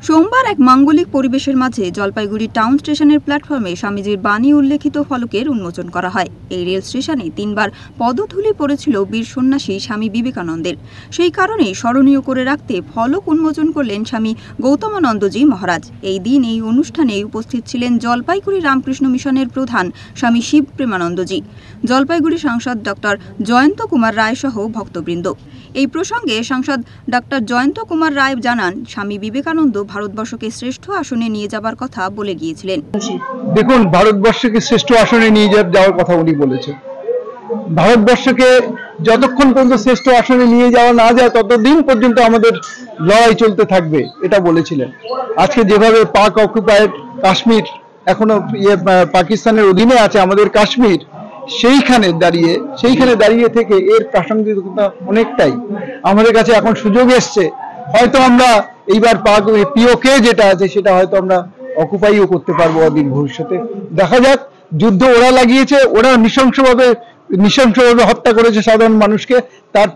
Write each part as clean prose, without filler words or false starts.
সোমবার এক মাঙ্গলিক পরিবেশের মাঝে জলপাইগুড়ি টাউন স্টেশনের প্ল্যাটফর্মে স্বামীজির বাণী উল্লেখিত ফলকের উন্মোচন করা হয়। এই রেল স্টেশনে 3 বার পদধূলি পড়েছিল বীর সন্ন্যাসী স্বামী বিবেকানন্দের। সেই কারণেই স্মরণীয় করে রাখতে ফলক উন্মোচন করলেন স্বামী গৌতমানন্দজি মহারাজ। এই দিন এই অনুষ্ঠানে উপস্থিত ছিলেন জলপাইগুড়ি রামকৃষ্ণ মিশনের প্রধান স্বামী শিব প্রেমানন্দজি, জলপাইগুড়ি সাংসদ ডক্টর জয়ন্ত কুমার রায় সহ ভক্তবৃন্দ। এই প্রসঙ্গে সাংসদ ডক্টর জয়ন্ত কুমার রায় জানান, স্বামী বিবেকানন্দ ভারতবর্ষকে শ্রেষ্ঠ আসনে নিয়ে যাবার কথা বলে গিয়েছিলেন। দেখুন, ভারতবর্ষকে শ্রেষ্ঠ আসনে নিয়ে যাওয়ার কথা উনি বলেছেন। ভারতবর্ষকে যতক্ষণ পর্যন্ত শ্রেষ্ঠ আসনে নিয়ে যাওয়া না যায় ততদিন পর্যন্ত আমাদের লড়াই চলতে থাকবে, এটা বলেছিলেন। আজকে যেভাবে পাক অকুপায়েড কাশ্মীর এখনো পাকিস্তানের অধীনে আছে আমাদের কাশ্মীর, সেইখানে দাঁড়িয়ে থেকে এর প্রাসঙ্গিকতা অনেকটাই আমাদের কাছে এখন সুযোগ এসছে। হয়তো আমরা এইবার পিওকে যেটা আছে সেটা হয়তো আমরা অকুপাইও করতে পারবো অদূর ভবিষ্যতে। দেখা যাক, যুদ্ধ ওরা লাগিয়েছে, ওরা নৃশংসভাবে হত্যা করেছে সাধারণ মানুষকে, তার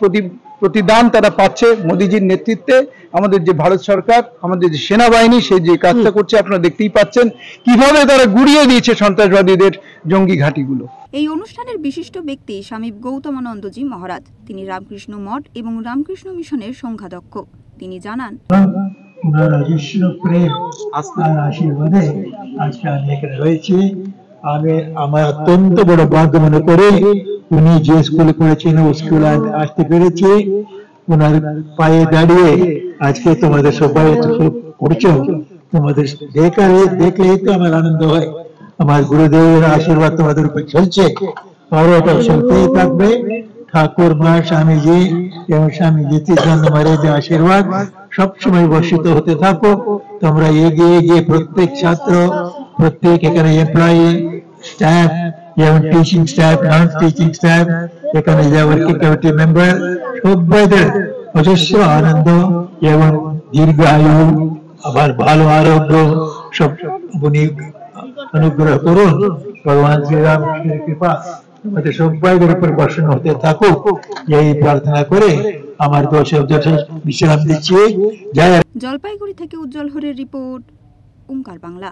প্রতিদান তারা পাচ্ছে মোদিজির নেতৃত্বে। আমাদের যে ভারত সরকার, আমাদের যে সেনাবাহিনী, সে যে কাজটা করছে আপনারা দেখতেই পাচ্ছেন কিভাবে তারা গুড়িয়ে দিয়েছে সন্ত্রাসবাদীদের জঙ্গি ঘাঁটিগুলো। এই অনুষ্ঠানের বিশিষ্ট ব্যক্তি স্বামী গৌতমানন্দজি মহারাজ। তিনি রামকৃষ্ণ মঠ এবং রামকৃষ্ণ মিশনের সংখ্যাধ্যক্ষ। তিনি জানান, আশীর্বাদে আজকে আমি এখানে রয়েছি। আমি আমার অত্যন্ত বড় ভাগ্য মনে করি উনি যে স্কুলে পড়েছেন ও স্কুলে আসতে পেরেছি। ওনার পায়ে দাঁড়িয়ে আজকে তোমাদের সবাই করছো, তোমাদের দেখলেই তো আমার আনন্দ হয়। আমার গুরুদেবের আশীর্বাদ তোমাদের উপর চলছে, আরো এটা চলতেই থাকবে। ঠাকুর মা স্বামীজি এবং স্বামী জ্যোতিষানন্দ মহারাজের আশীর্বাদ সবসময় বর্ষিত হতে থাকো। তোমরা এগিয়ে গিয়ে প্রত্যেক ছাত্র, প্রত্যেক এখানে এমপ্লয়ি, স্টাফ, যেমন teaching staff, non teaching staff, এখানে যে ওয়ার্কিং কমিটি মেম্বার, সবাইদের অজস্র আনন্দ এবং দীর্ঘ আয়ু, আবার ভালো আরোগ্য সব উনি অনুগ্রহ করুন। ভগবান শ্রীরামের কৃপা আমাদের সবাইদের উপর বর্ষণ হতে থাকুক, এই প্রার্থনা করে আমার বিশ্রাম দিচ্ছি। জলপাইগুড়ি থেকে উজ্জ্বল হরের রিপোর্ট, ওঙ্কার বাংলা।